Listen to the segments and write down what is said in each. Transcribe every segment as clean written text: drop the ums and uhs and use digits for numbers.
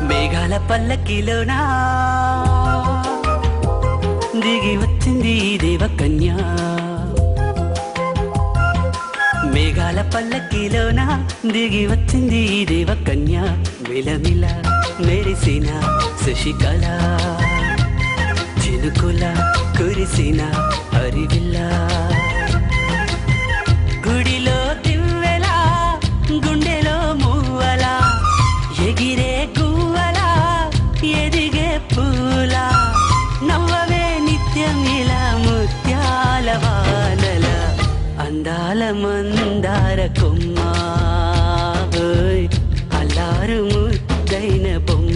మేఘాల పల్లకిలోనా దిగి వచ్చింది దేవకన్య. మేఘాల పల్లకిలోనా దిగి వచ్చింది దేవకన్య. మిలమిల మెరిసిన శశికళ చినుకుల కురిసిన హరివిల్ల. గుడిలో దివ్వెలా గుండెలో మూవలా ఎగిరే గువ్వలా ఎదిగే పూలా. నవ్వవే నిత్యం ఇలా ముత్యాల వానల అందాల మందార కొమ్మ. అల్లారు ముద్దైన బొమ్మ.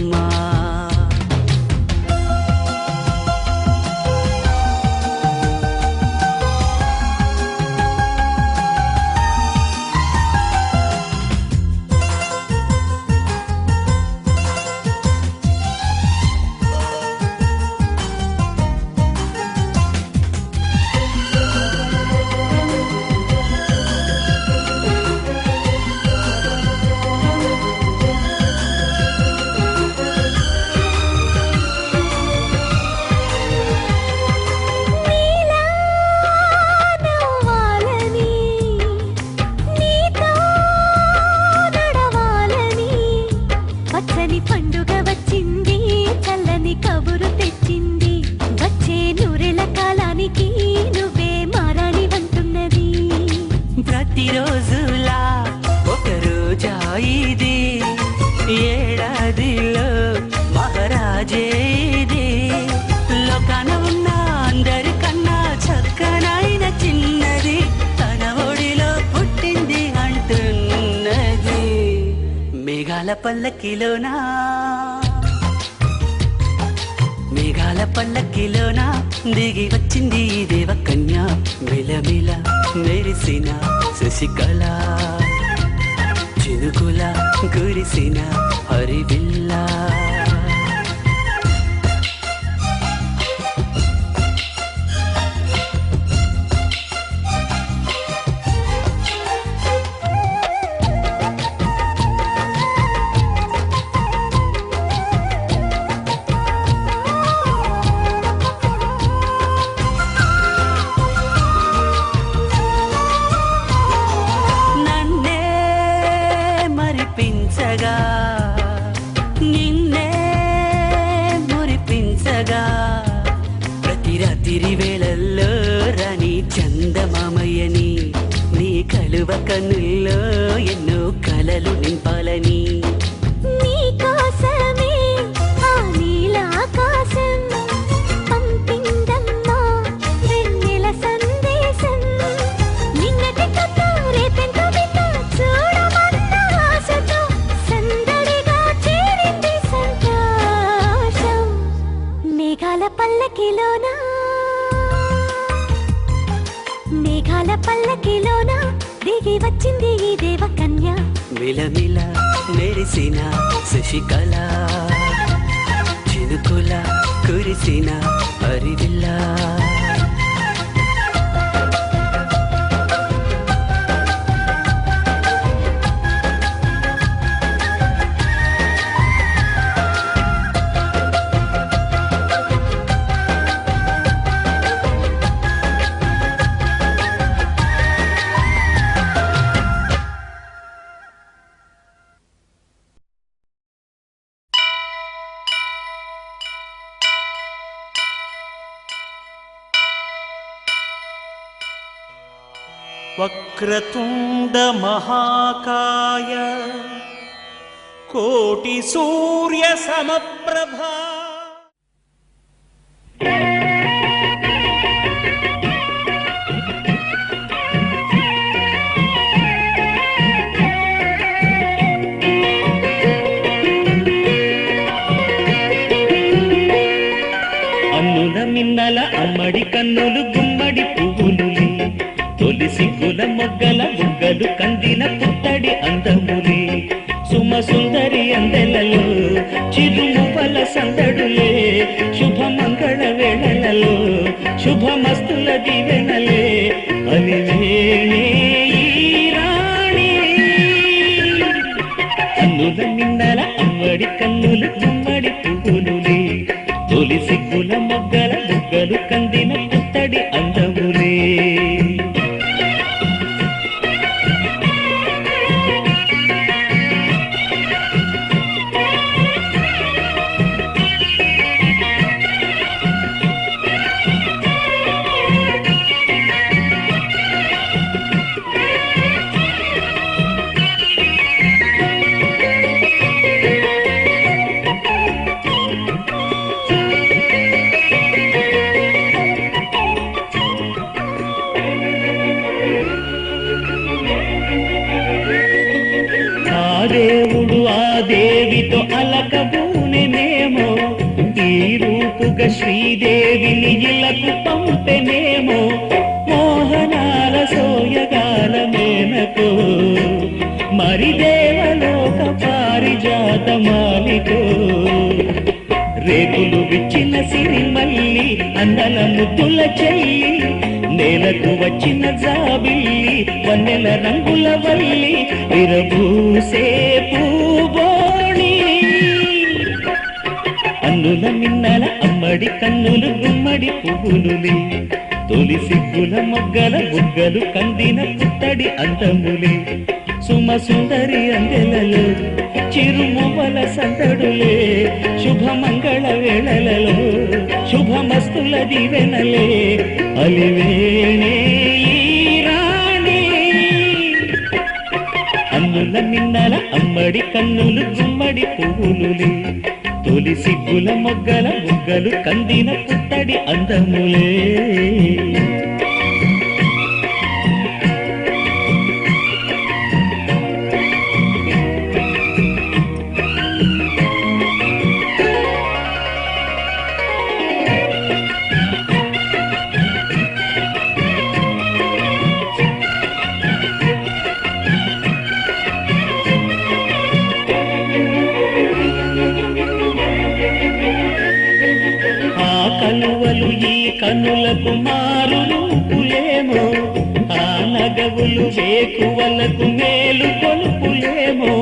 ప్రతిరోజులా ఒక రోజా ఇది, ఏడాదిలో మహారాజే ఇది. లోకాన ఉన్న అందరికన్నా చక్కనైన చిన్నది తన ఒడిలో పుట్టింది అంటున్నది. మేఘాల పల్లకిలోనా మేఘాల పల్లకిలోనా దిగి వచ్చింది దేవకన్య మిలమిల మెరిసిన శశికళ చినుకుల కురిసిన హరివిల్లా నిన్నే మురిపించగా ప్రతి రాత్రి వేళల్లో రాణి చందమామయ్యని నీ కలువ కన్నుల్లో ఎన్నో కలలు నింపాలని మేఘాల పల్లకిలోనా దిగి వచ్చింది ఈ దేవకన్య మిలమిల మెరిసిన శశికళ చినుకుల కురిసిన హరివిల్లా వక్రతుండ మహాకాయ కోటి సూర్య సమప్రభా అన్నుల మిన్నల అమ్మడి కన్నులు గుమ్మడి పువ్వులులే తొలి సిగ్గుల మొగ్గల బుగ్గలు కందిన పుట్టడి అందములే సుమ సుందరి అందెలలో చిరుమువల సందడులే శుభమంగళ వేళలలో శుభమస్తుల దీవెనలే అలివేణే ఈ రాణి అన్నుల మిన్నల అమ్మడి కన్నులు గుమ్మడి పువ్వులులే తొలి సిగ్గుల మొగ్గల బుగ్గలు కందిన పుట్టడి అందములే దేవుడు ఆ దేవితో అలకబూనెనేమో ఈ రూపుగా శ్రీదేవిని ఇలకు పంపెనేమో మోహనాల సోయగాల మేనకో మరి దేవలోక పారిజాత మాలికో రేకులు విచ్చిన సిరిమల్లి అందల ముద్దుల చెల్లి నేలకు వచ్చిన జాబిల్లి వన్నెల రంగుల వల్లి విరబూసే పూబోణి అన్నుల మిన్నల అమ్మడి కన్నులు గుమ్మడి పువ్వులులే తొలి సిగ్గుల మొగ్గల బుగ్గలు కందిన పుట్టడి అందములే సుమ సుందరి అందెలలో చిరుమువల సందడులే శుభమంగళ వేళలలో శుభమస్తుల దీవెనలే అలివేణే ఈ రాణి అన్నుల మిన్నల అమ్మడి కన్నులు గుమ్మడి పువ్వులులే తొలి సిగ్గుల మొగ్గల బుగ్గలు కందిన పుట్టడి అందములే సిగ్గులకు మారు రూపులేమో ఆ నగవులు వేకువలకు మేలు కొలుపులేమో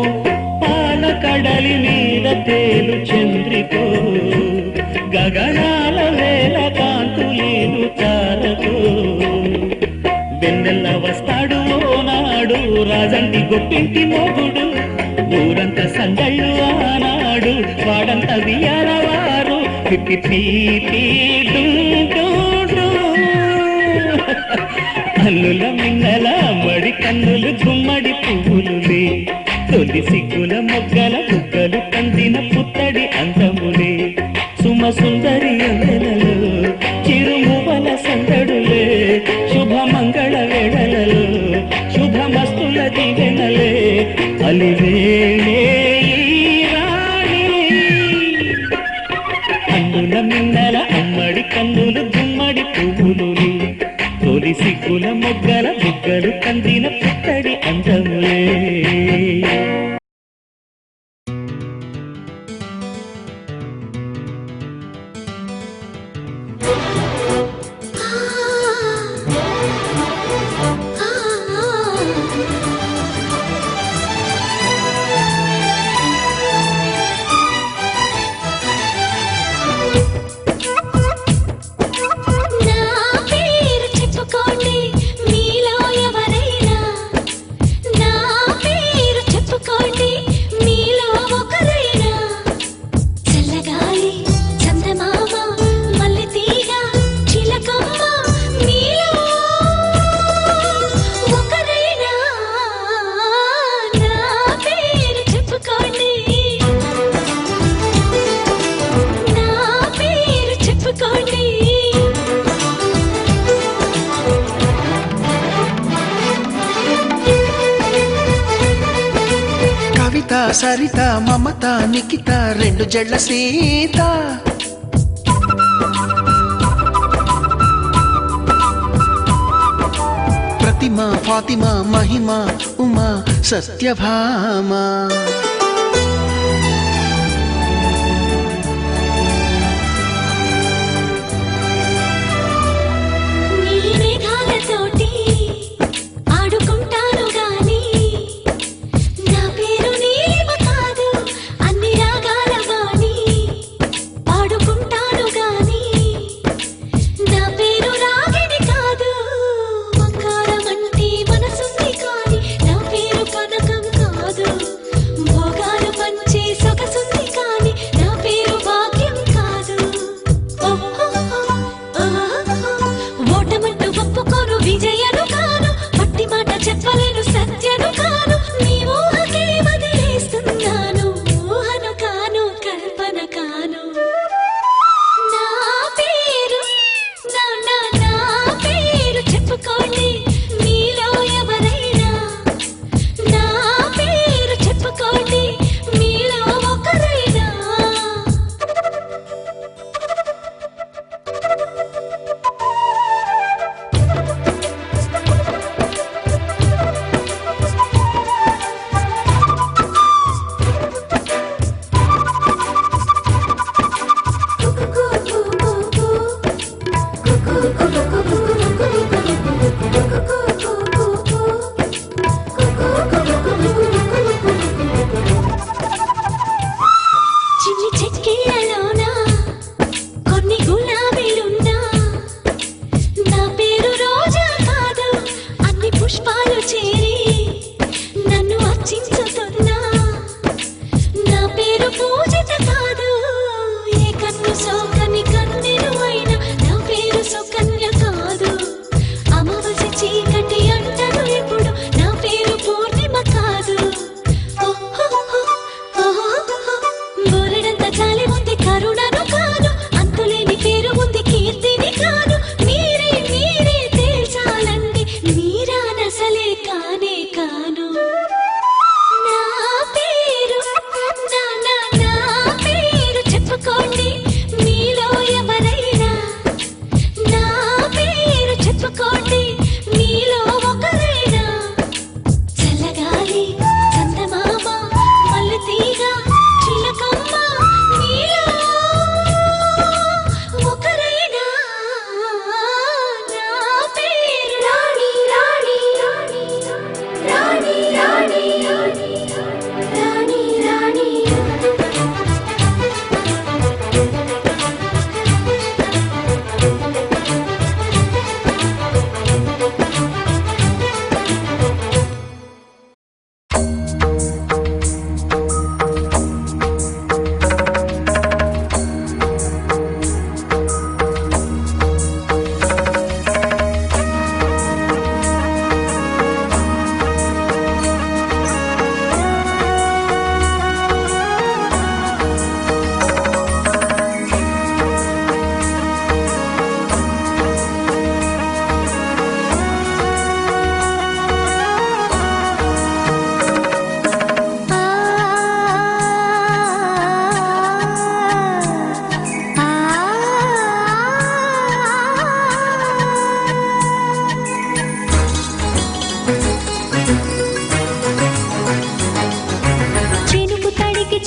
పాల కడలి మీద తేలు చంద్రికో గగనాల వేల కాంతులేను తారకో వెన్నెల్ల వస్తాడు ఓనాడు రాజంటి గొప్పింటి మొగుడు ఊరంతా సందళ్ళు ఆనాడు వాడంతా వియాలవారు పిప్పి అల్లుల మిన్నల అమ్మడి కన్నులు గుమ్మడి పువ్వులులే తొలి సిగ్గుల మొగ్గల బుగ్గలు కందిన పుత్తడి అందములే సుమ సుందరి అందెలలో చిరుమువల సందడులే శుభమంగళ వేళలలో శుభమస్తుల దివెనలే అలివేణే అన్నుల మిన్నల అమ్మడి కన్నులు గుమ్మడి పువ్వులులే తొలి సిగ్గుల మొగ్గల బుగ్గలు కందిన పుత్తడి అందములే సరిత మమత నిఖిత రెండు జడ్ల సీత ప్రతిమ ఫాతిమ మహిమ ఉమా సత్యభామ భోగ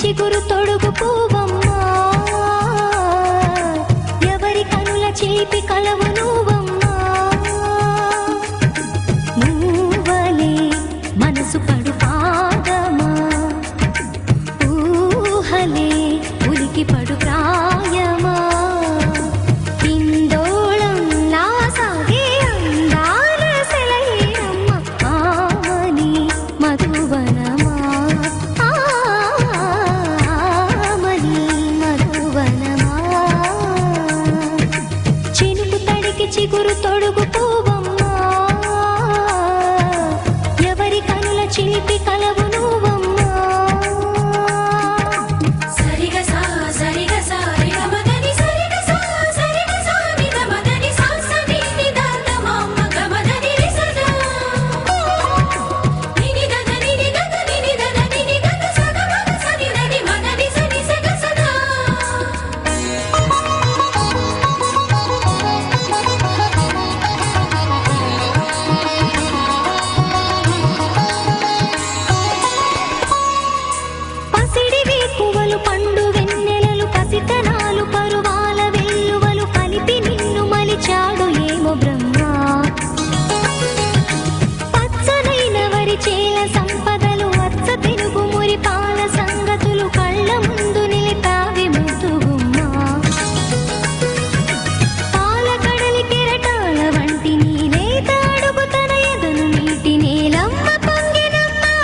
చిగురు తొడుగు పువ్వమ్మా ఎవరి కనుల చిలిపి కలవు నువ్వమ్మా నువ్వలే మనసు పడు పాదమా ఊహలే ఉలికి పడు ప్రాయమా ఇందోళంలా సాగే అందాల సెలయేరమ్మ ఆమని మధువనమా ఆమని మధువనమా చినుకు తడికి చిగురు తొడుగు పువ్వమ్మా ఎవరి కనుల చిలిపి కలవు నువ్వమ్మా సరిగ సా సరిగ సా రిగ మదని సరిగ సా సరిగ సా నిద మదని సా సని నిద తమమ్మ గమదని రిసదా నిని దద నిని దద నిని దద నిని దద సద మద సని దని మదని సని సగ సదా పసిడి వేకువలు పండు వెన్నెలలు పసితనాలు పరువాల వెల్లువలు కలిపి నిన్ను మలిచాడు ఏమో బ్రహ్మ పచ్చనైన వరి చేల సంపదలు అచ్చ తెలుగు మురి పాల సంగతులు కళ్ళ ముందు నిలిపావి ముద్దుగుమ్మా పాల కడలి కెరటాల వంటి నీలేత అడుగు తన ఎదను నీటి నేలమ్మ పొంగినమ్మా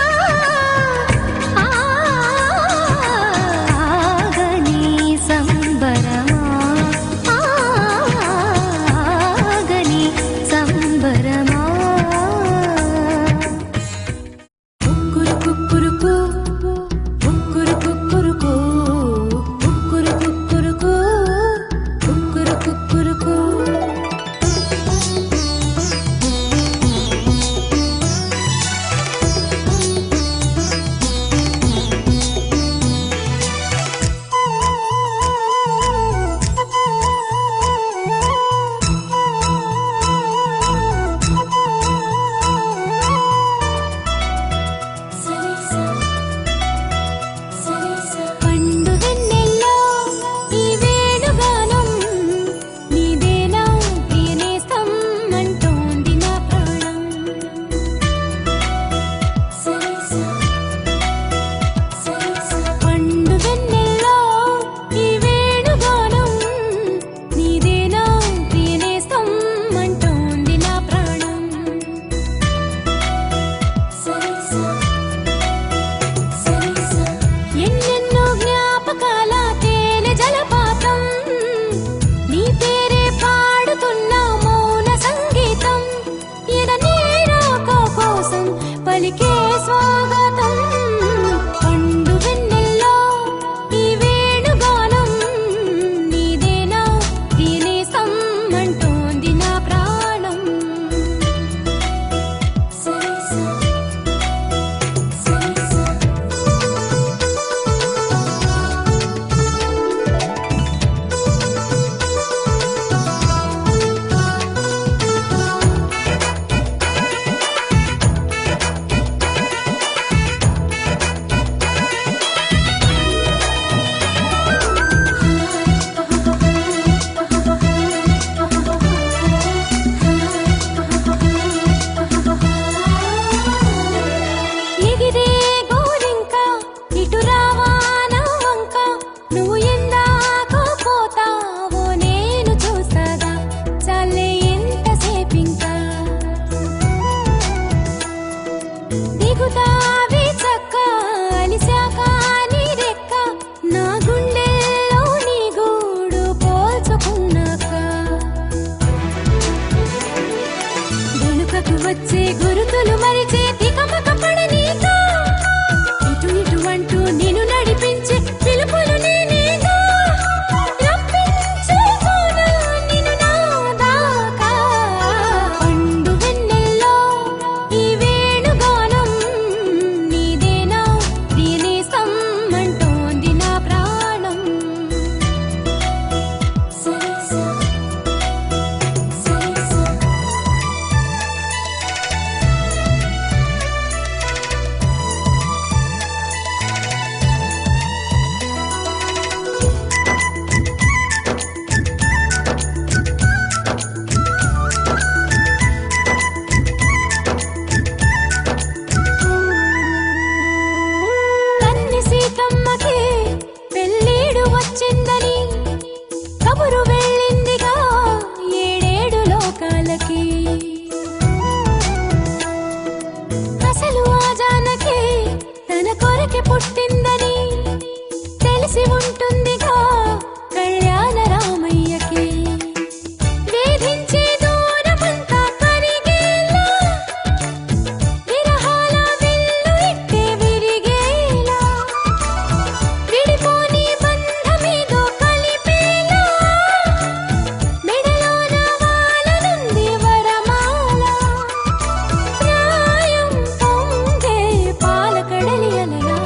పుట్టిందని తెలిసి ఉంటుందిగా కళ్యాణ రామయ్యకి వేధించే దూరమంతా కరిగేలా విరహాల విల్లు ఇట్టే విరిగేలా విడిపోని బంధమేదో కలిపేలా మెడలోన వాలనుంది వరమాల ప్రాయం పొంగే పాలకడలి అలలా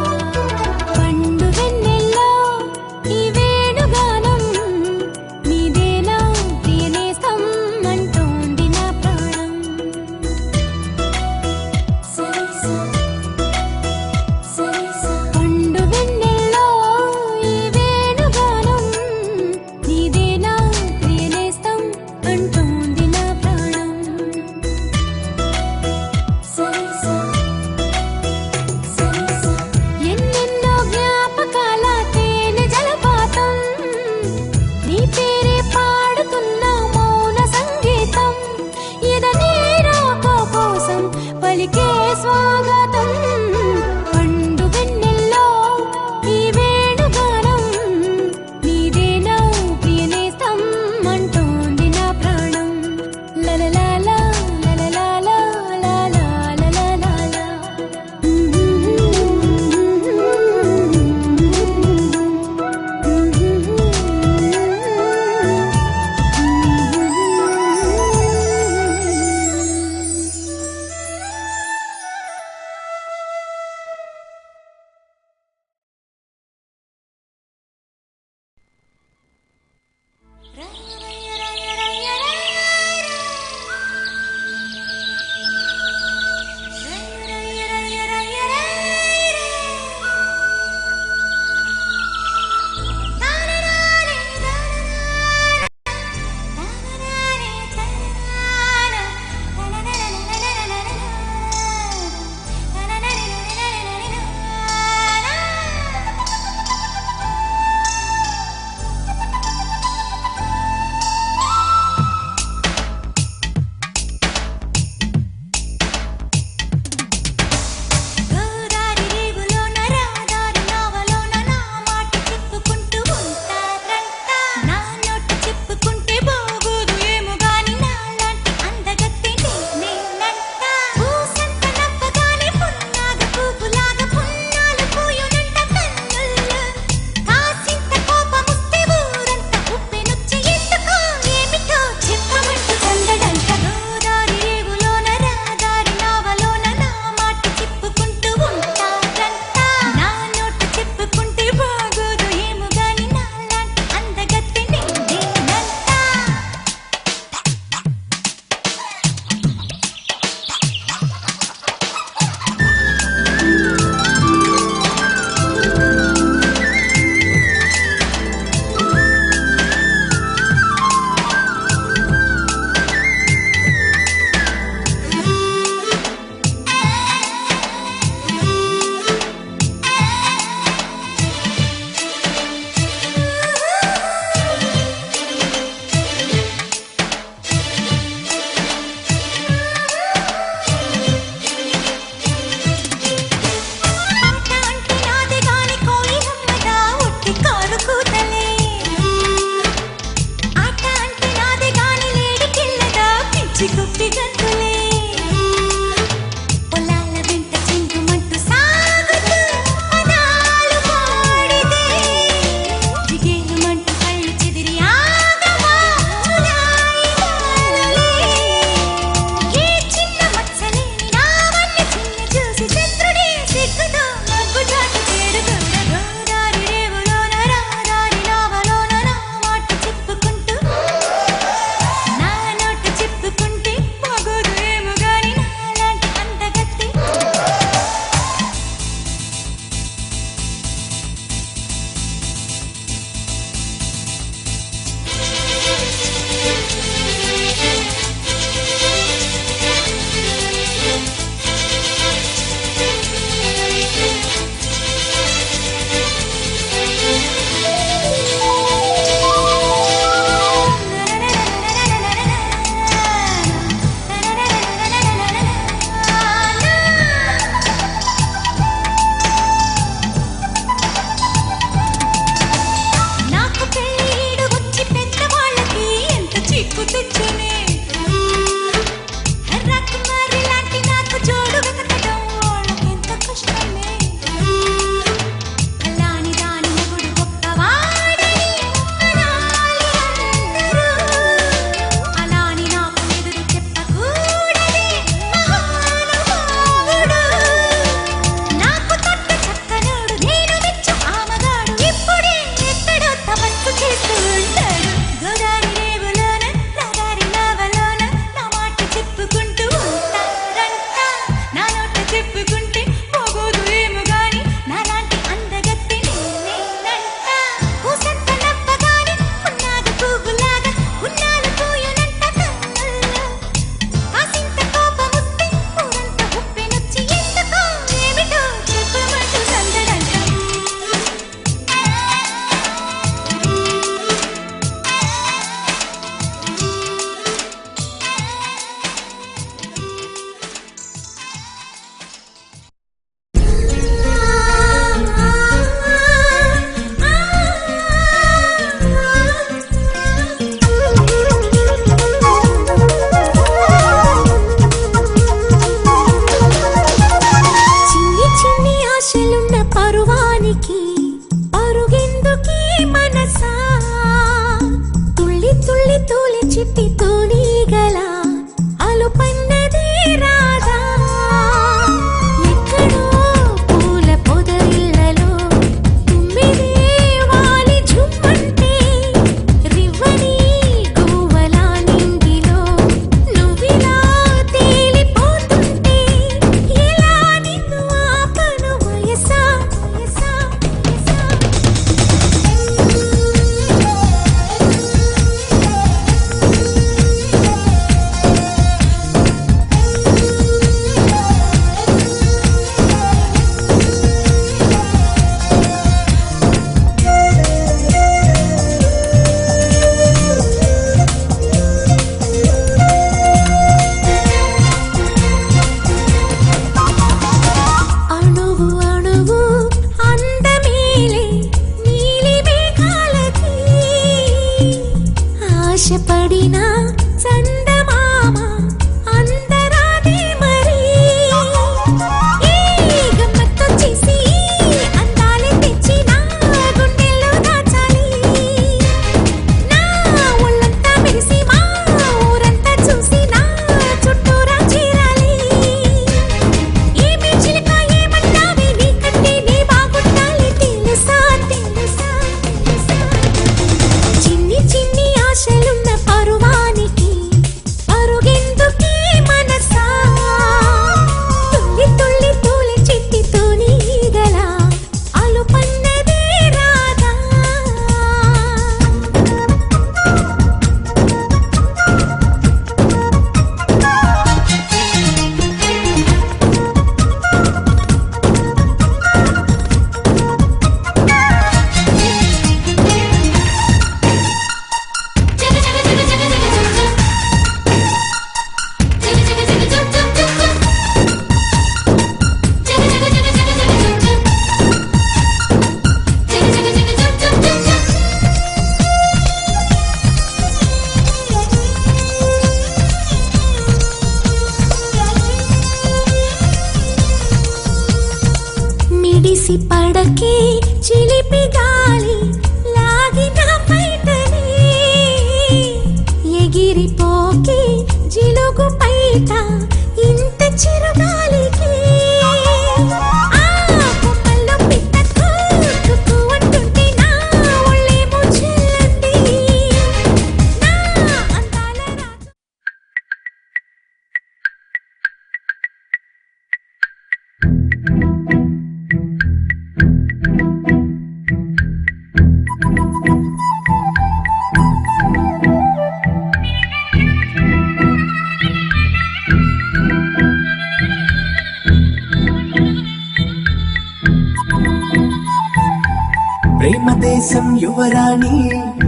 ప్రేమ దేశం యువరాణి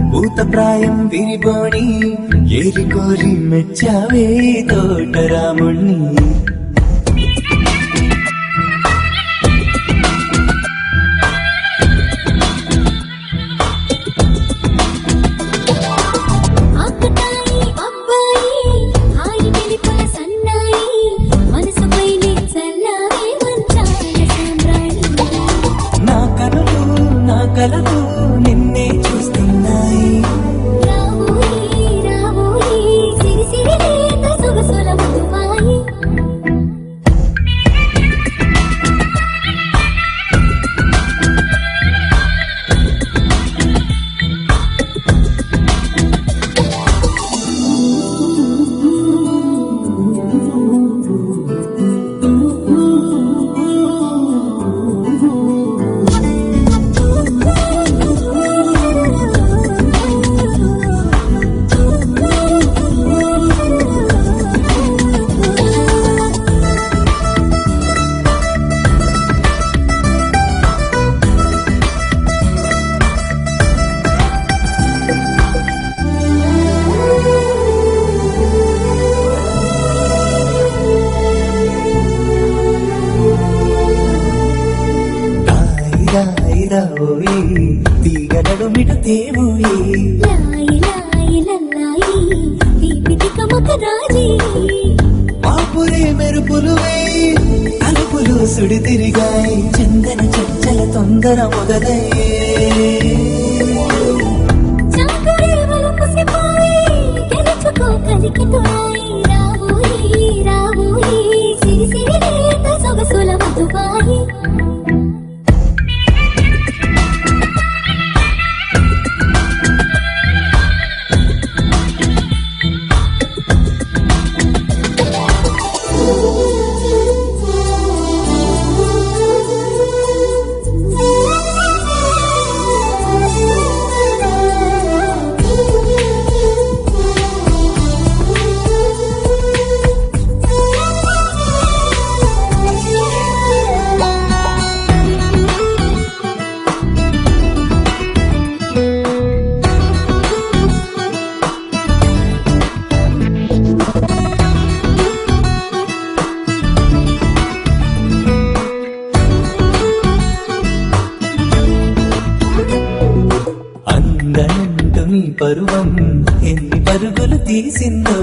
భూత ప్రాయం విరిబోణి ఏరి కోరి మెచ్చావే తోటరాముణ్ణి ఆకతాయి అబ్బాయి హాయి వెలిపల సన్నాయి మనసుపై చల్లారే మంచాల సాంబ్రాణి నా కలలు నిన్నే చూస్తున్నాయి రావోయి రావోయి సిరి సిరి లేత సొగసుల మధుమాయి రాయి తీగలడు మిటు తేవోయి లాయి లాయి లల్లాయి దీపితి కమక రాజీ పాపురే మెరుపులు వేయి తలుపులు సుడి తిరిగాయి చందన చంచల తొందర మొదలయ్యే చాకురే వలపుసిపోయి గెలుచుకో కలికితోయి రావోయి రావోయి సిరి సిరి లేత సొగసుల మధుబాయి అందనంటు నీ పరువం ఎన్ని పరుగులు తీసిందో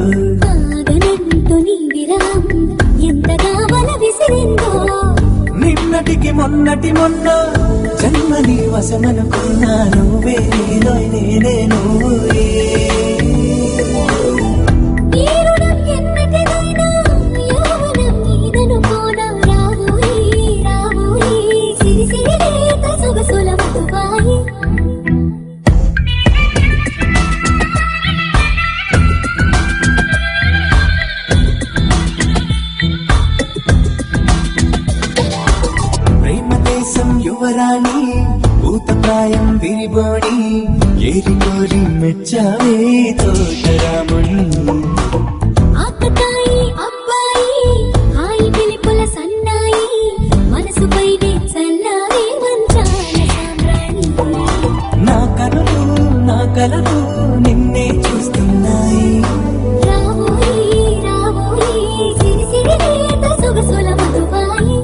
ఆగనంటూ నీ విరామం ఎంతగా వల విసిరిందో నిన్నటికి మొన్న జన్మని వశమనుకున్నా నువ్వే నేనే నువ్వే ఈ రుణం ఎన్నటిదైనా యౌవనం నీదనుకోనా రావోయి రావోయి సిరి సిరి లేత సొగసుల మధుబాయి ప్రేమ దేశం యువరాణి భూత ప్రాయం విరిబోణి ఏరి కోరి మెచ్చావే తోటరాముణ్ణి ఆకతాయి అబ్బాయి హాయి వెలిపల సన్నాయి మనసుపై చల్లారే మంచాల సాంబ్రాణి నా కలలు నిన్నే చూస్తున్నాయి రావోయి రావోయి సిరి సిరి లేత సొగసుల మధుబాయి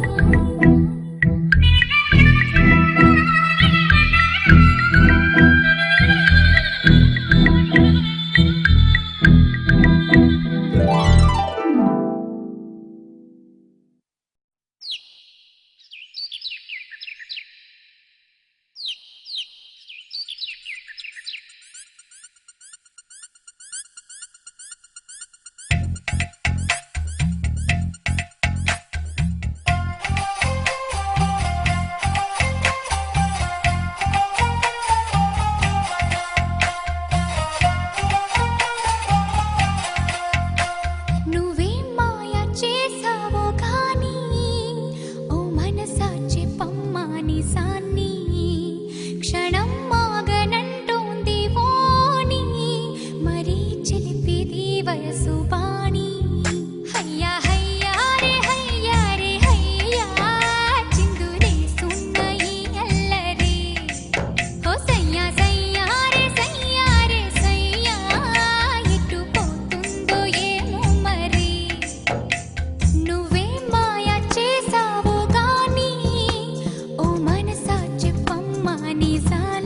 ఈసారి